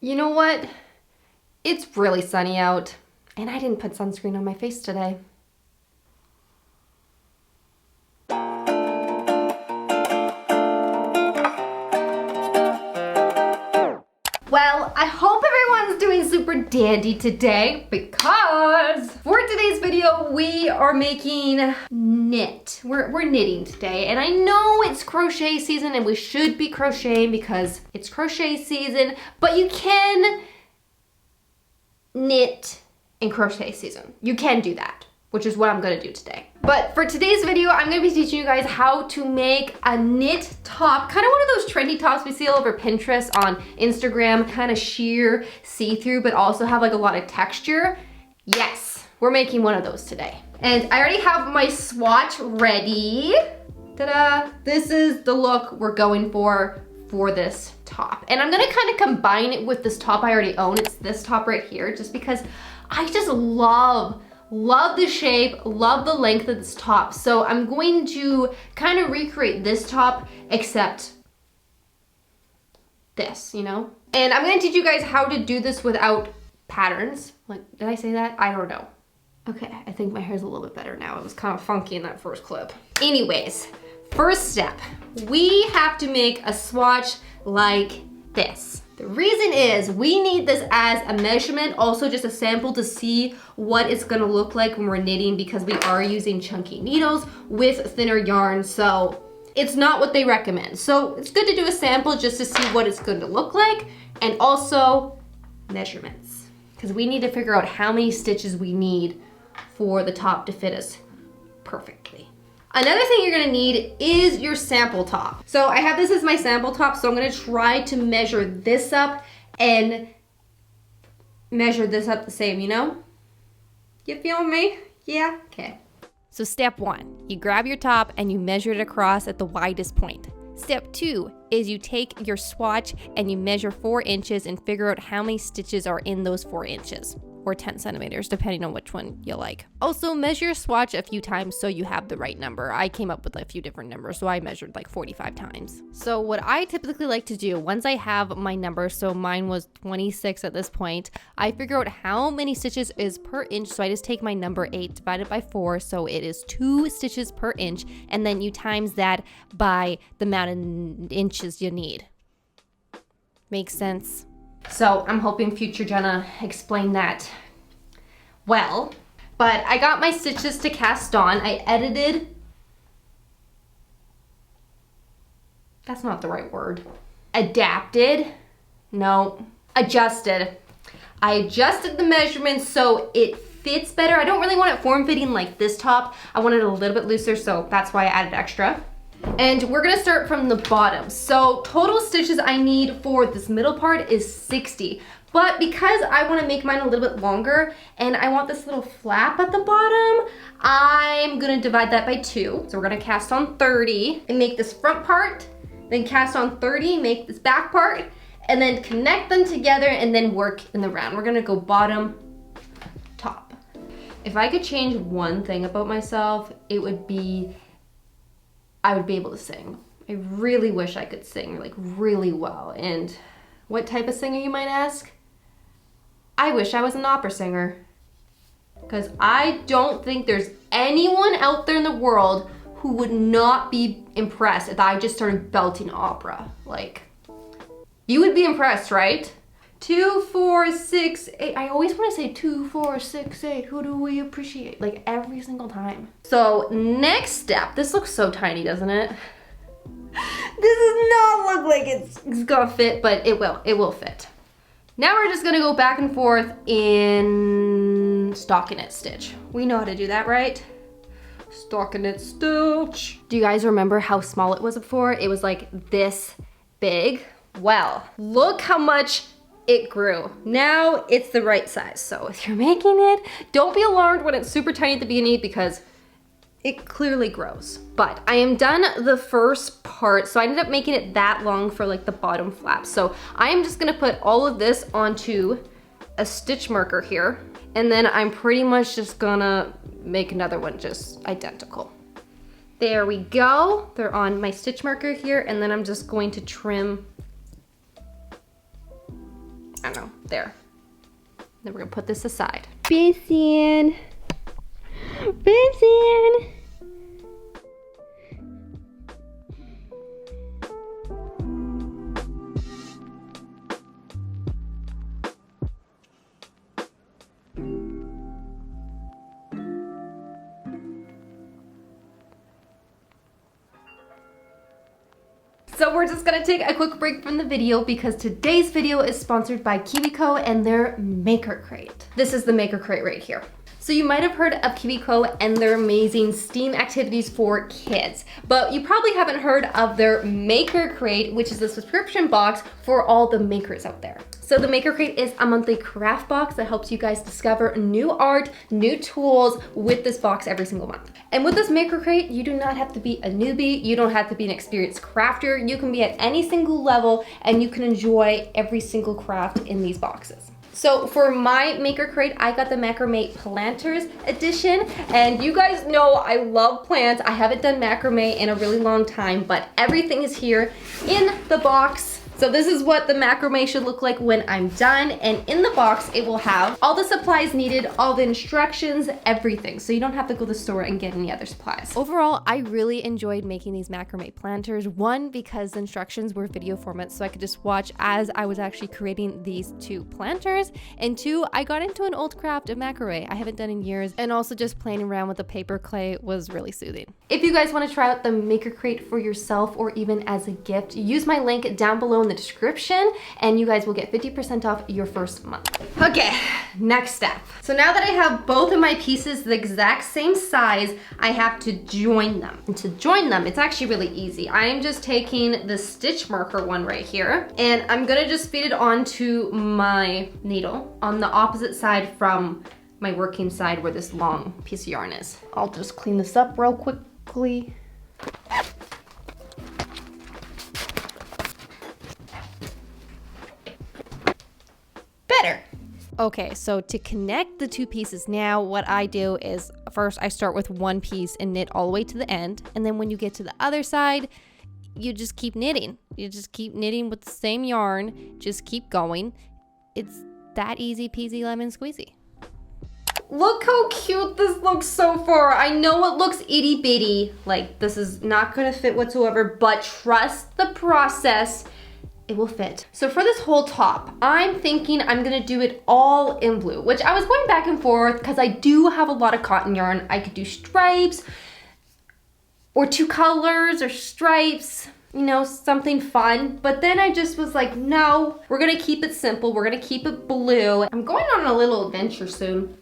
You know what? It's really sunny out, and I didn't put sunscreen on my face today. Well, I hope everyone's doing super dandy today because for today's video, we are making knit. We're knitting today, and I know it's crochet season and we should be crocheting because it's crochet season, but you can knit in crochet season. You can do that, which is what I'm gonna do today. But for today's video, I'm gonna be teaching you guys how to make a knit top, kind of one of those trendy tops we see all over Pinterest, on Instagram, kind of sheer, see-through, but also have like a lot of texture. Yes, we're making one of those today. And I already have my swatch ready. Ta-da! This is the look we're going for this top. And I'm gonna kind of combine it with this top I already own. It's this top right here, just because I just love the shape, love the length of this top. So I'm going to kind of recreate this top, except this, you know? And I'm gonna teach you guys how to do this without patterns. Like, did I say that? I don't know. Okay, I think my hair's a little bit better now. It was kind of funky in that first clip. Anyways, first step, we have to make a swatch like this. The reason is we need this as a measurement, also just a sample to see what it's gonna look like when we're knitting, because we are using chunky needles with thinner yarn, so it's not what they recommend. So it's good to do a sample just to see what it's going to look like, and also measurements, because we need to figure out how many stitches we need for the top to fit us perfectly. Another thing you're gonna need is your sample top. So I have this as my sample top, so I'm gonna try to measure this up and measure this up the same, you know? You feel me? Yeah? Okay. So step 1, you grab your top and you measure it across at the widest point. Step 2 is you take your swatch and you measure 4 inches and figure out how many stitches are in those 4 inches. Or 10 centimeters, depending on which one you like. Also, measure your swatch a few times so you have the right number. I came up with a few different numbers, so I measured like 45 times. So what I typically like to do, once I have my number, so mine was 26 at this point, I figure out how many stitches is per inch, so I just take my number 8 divided by 4, so it is 2 stitches per inch, and then you times that by the amount of inches you need. Makes sense? So I'm hoping future Jenna explained that well, but I got my stitches to cast on. I edited, that's not the right word. Adapted, no, adjusted. I adjusted the measurements so it fits better. I don't really want it form-fitting like this top. I want it a little bit looser, so that's why I added extra. And we're gonna start from the bottom. So total stitches I need for this middle part is 60. But because I wanna make mine a little bit longer and I want this little flap at the bottom, I'm gonna divide that by 2. So we're gonna cast on 30 and make this front part, then cast on 30, make this back part, and then connect them together and then work in the round. We're gonna go bottom, top. If I could change one thing about myself, it would be I would be able to sing. I really wish I could sing like really well. And what type of singer, you might ask? I wish I was an opera singer, because I don't think there's anyone out there in the world who would not be impressed if I just started belting opera. Like, you would be impressed, right? 2, 4, 6, 8. I always want to say 2, 4, 6, 8. Who do we appreciate? Like every single time. So next step, this looks so tiny, doesn't it? This does not look like it's gonna fit, but it will fit. Now we're just gonna go back and forth in stockinette stitch. We know how to do that, right? Stockinette stitch. Do you guys remember how small it was before? It was like this big. Well, look how much it grew. Now it's the right size. So if you're making it, don't be alarmed when it's super tiny at the beginning, because it clearly grows. But I am done the first part, so I ended up making it that long for like the bottom flap. So I am just gonna put all of this onto a stitch marker here, and then I'm pretty much just gonna make another one just identical. There we go. They're on my stitch marker here, and then I'm just going to trim I don't know, there. Then we're gonna put this aside. Basin. Basin. So we're just gonna take a quick break from the video because today's video is sponsored by KiwiCo and their Maker Crate. This is the Maker Crate right here. So you might have heard of KiwiCo and their amazing STEAM activities for kids, but you probably haven't heard of their Maker Crate, which is a subscription box for all the makers out there. So the Maker Crate is a monthly craft box that helps you guys discover new art, new tools with this box every single month. And with this Maker Crate, you do not have to be a newbie, you don't have to be an experienced crafter, you can be at any single level and you can enjoy every single craft in these boxes. So for my Maker Crate, I got the Macrame Planters edition, and you guys know I love plants. I haven't done macrame in a really long time, but everything is here in the box. So this is what the macrame should look like when I'm done, and in the box it will have all the supplies needed, all the instructions, everything, so you don't have to go to the store and get any other supplies. Overall, I really enjoyed making these macrame planters. One, because the instructions were video format, so I could just watch as I was actually creating these two planters, and two, I got into an old craft of macrame I haven't done in years, and also just playing around with the paper clay was really soothing. If you guys want to try out the Maker Crate for yourself or even as a gift, use my link down below in the description and you guys will get 50% off your first month. Okay, next step. So now that I have both of my pieces the exact same size, I have to join them. And to join them, it's actually really easy. I am just taking the stitch marker one right here and I'm gonna just feed it onto my needle on the opposite side from my working side where this long piece of yarn is. I'll just clean this up real quickly. Better. Okay, so to connect the two pieces now, what I do is first I start with one piece and knit all the way to the end, and then when you get to the other side, you just keep knitting. You just keep knitting with the same yarn, just keep going. It's that easy peasy lemon squeezy. Look how cute this looks so far. I know it looks itty bitty, like this is not gonna fit whatsoever, but trust the process. It will fit. So for this whole top, I'm thinking I'm gonna do it all in blue, which I was going back and forth because I do have a lot of cotton yarn. I could do stripes or two colors or stripes, you know, something fun. But then I just was like, no, we're gonna keep it simple. We're gonna keep it blue. I'm going on a little adventure soon.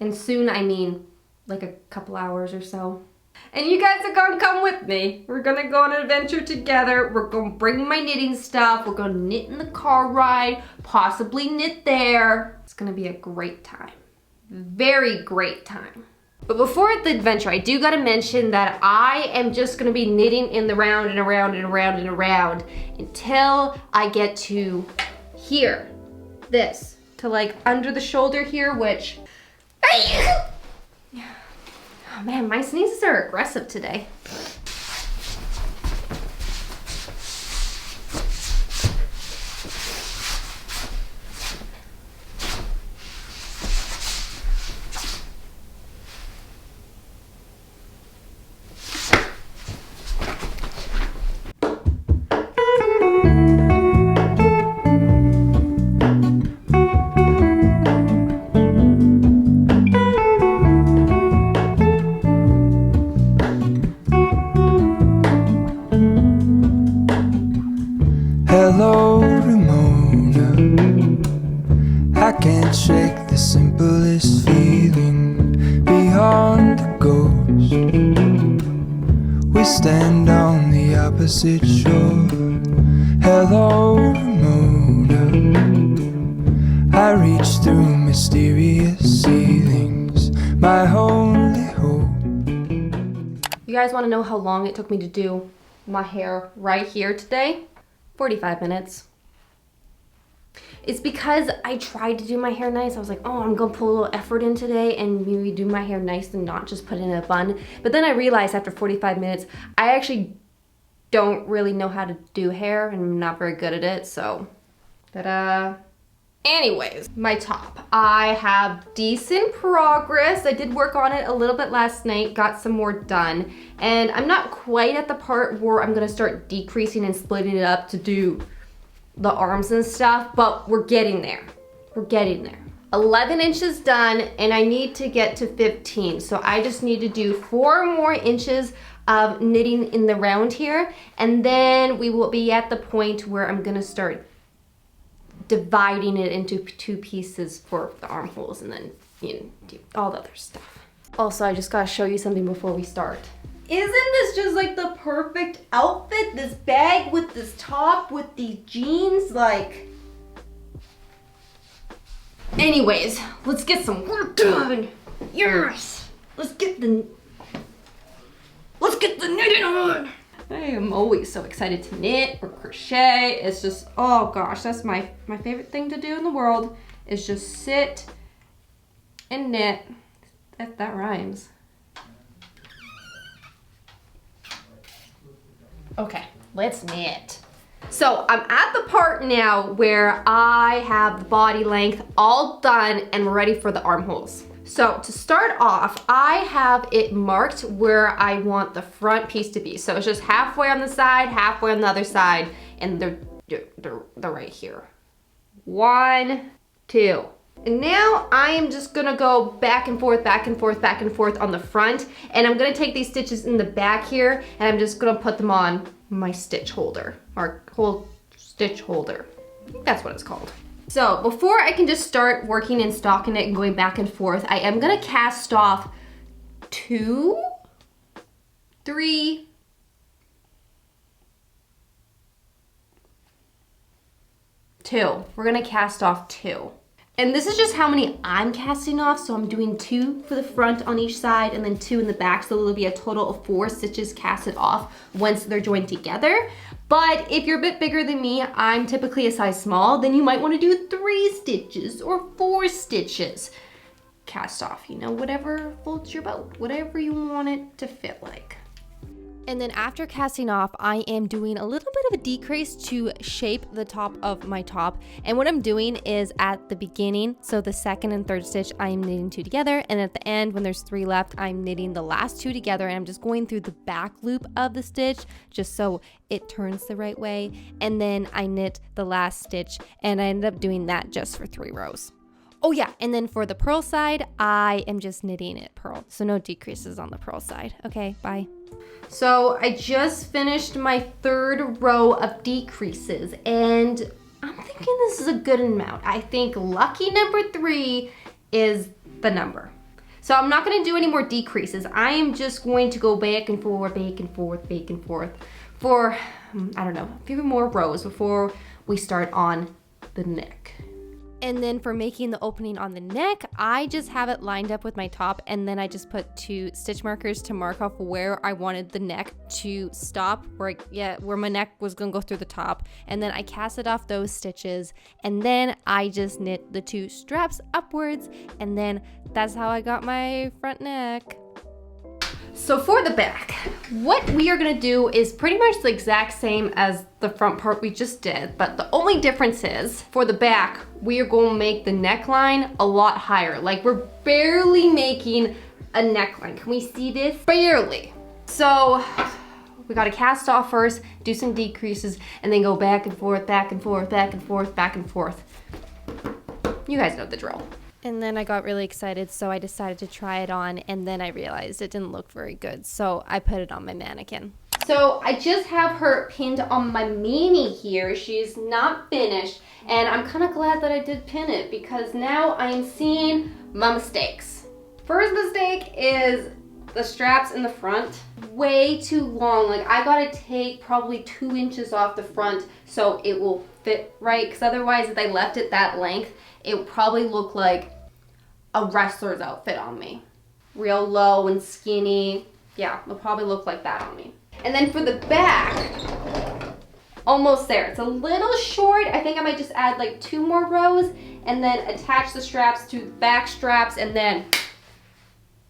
And soon, I mean like a couple hours or so. And you guys are gonna come with me. We're gonna go on an adventure together. We're gonna bring my knitting stuff. We're gonna knit in the car ride, possibly knit there. It's gonna be a great time. Very great time. But before the adventure, I do gotta mention that I am just gonna be knitting in the round and around and around and around until I get to here. This, to like under the shoulder here, which, oh man, my sneezes are aggressive today. Hello, Ramona. I can't shake the simplest feeling beyond the ghost. We stand on the opposite shore. Hello, Ramona. I reach through mysterious ceilings, my only hope. You guys want to know how long it took me to do my hair right here today? 45 minutes. It's because I tried to do my hair nice. I was like, oh, I'm gonna put a little effort in today and maybe do my hair nice and not just put it in a bun. But then I realized after 45 minutes, I actually don't really know how to do hair and I'm not very good at it, so ta-da. Anyways, my top. I have decent progress. I did work on it a little bit last night, got some more done. And I'm not quite at the part where I'm gonna start decreasing and splitting it up to do the arms and stuff, but we're getting there. We're getting there. 11 inches done, and I need to get to 15. So I just need to do 4 more inches of knitting in the round here, and then we will be at the point where I'm gonna start dividing it into 2 pieces for the armholes, and then, you know, do all the other stuff. Also, I just gotta show you something before we start. Isn't this just like the perfect outfit? This bag with this top with these jeans, like. Anyways, let's get some work done. Yes, let's get the knitting on. I am always so excited to knit or crochet. It's just, oh gosh, that's my favorite thing to do in the world, is just sit and knit. That rhymes. Okay, let's knit. So I'm at the part now where I have the body length all done and we're ready for the armholes. So to start off, I have it marked where I want the front piece to be. So it's just halfway on the side, halfway on the other side, and they're right here. 1, 2. And now I am just gonna go back and forth, back and forth, back and forth on the front. And I'm gonna take these stitches in the back here and I'm just gonna put them on my stitch holder, or whole stitch holder. I think that's what it's called. So before I can just start working and stocking it and going back and forth, I am gonna cast off 2, 3, 2. We're gonna cast off 2. And this is just how many I'm casting off. So I'm doing 2 for the front on each side and then 2 in the back. So there'll be a total of 4 stitches casted off once they're joined together. But if you're a bit bigger than me, I'm typically a size small, then you might want to do 3 stitches or 4 stitches cast off, you know, whatever floats your boat, whatever you want it to fit like. And then after casting off, I am doing a little bit of a decrease to shape the top of my top. And what I'm doing is at the beginning, so the 2nd and 3rd stitch, I'm knitting 2 together. And at the end, when there's 3 left, I'm knitting the last 2 together. And I'm just going through the back loop of the stitch just so it turns the right way. And then I knit the last stitch, and I ended up doing that just for 3 rows. Oh yeah, and then for the purl side, I am just knitting it purl. So no decreases on the purl side. Okay, bye. So I just finished my 3rd row of decreases, and I'm thinking this is a good amount. I think lucky number 3 is the number. So I'm not gonna do any more decreases. I am just going to go back and forth, back and forth, back and forth for, I don't know, a few more rows before we start on the neck. And then for making the opening on the neck, I just have it lined up with my top, and then I just put 2 stitch markers to mark off where I wanted the neck to stop, where my neck was gonna go through the top. And then I casted off those stitches, and then I just knit the 2 straps upwards, and then that's how I got my front neck. So for the back, what we are gonna do is pretty much the exact same as the front part we just did, but the only difference is for the back, we are going to make the neckline a lot higher. Like we're barely making a neckline. Can we see this? Barely. So we gotta cast off first, do some decreases, and then go back and forth, back and forth, back and forth, back and forth. You guys know the drill. And then I got really excited, so I decided to try it on, and then I realized it didn't look very good, so I put it on my mannequin. So I just have her pinned on my mani here. She's not finished, and I'm kind of glad that I did pin it because now I'm seeing my mistakes. First mistake is the straps in the front. Way too long. Like I gotta take probably 2 inches off the front so it will fit right, because otherwise if I left it that length, it would probably look like a wrestler's outfit on me. Real low and skinny. Yeah, it'll probably look like that on me. And then for the back, almost there. It's a little short. I think I might just add like 2 more rows and then attach the straps to the back straps, and then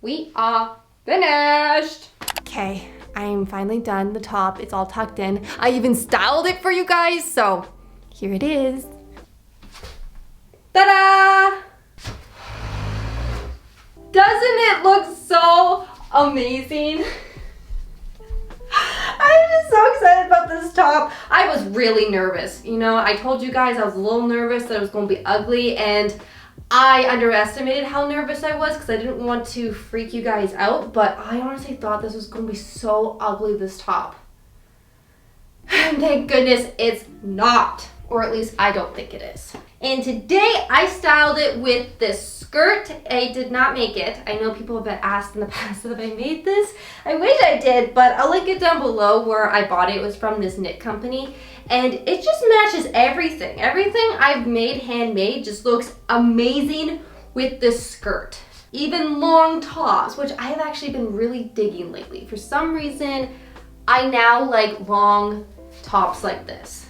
we are finished. Okay, I am finally done. The top, it's all tucked in. I even styled it for you guys, so here it is. amazing. I'm just so excited about this top. I was really nervous. You know, I told you guys I was a little nervous that it was going to be ugly, and I underestimated how nervous I was because I didn't want to freak you guys out, but I honestly thought this was going to be so ugly, this top. Thank goodness it's not, or at least I don't think it is. And today I styled it with this skirt. I did not make it. I know people have been asked in the past if I made this. I wish I did, but I'll link it down below where I bought it. It was from this knit company, and it just matches everything. Everything I've made handmade just looks amazing with this skirt. Even long tops, which I have actually been really digging lately. For some reason, I now like long tops like this.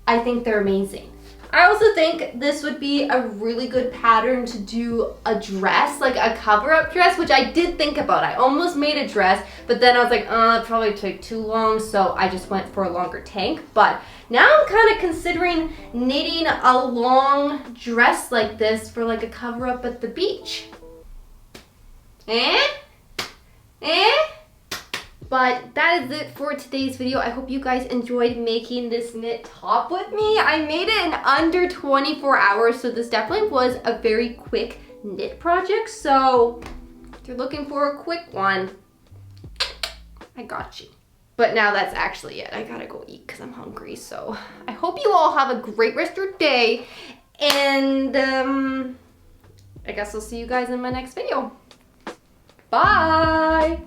I think they're amazing. I also think this would be a really good pattern to do a dress, like a cover-up dress, which I did think about. I almost made a dress, but then I was like, it probably took too long, so I just went for a longer tank. But now I'm kind of considering knitting a long dress like this for like a cover-up at the beach. But that is it for today's video. I hope you guys enjoyed making this knit top with me. I made it in under 24 hours, so this definitely was a very quick knit project. So if you're looking for a quick one, I got you. But now that's actually it. I gotta go eat because I'm hungry. So I hope you all have a great rest of your day. And I guess I'll see you guys in my next video. Bye.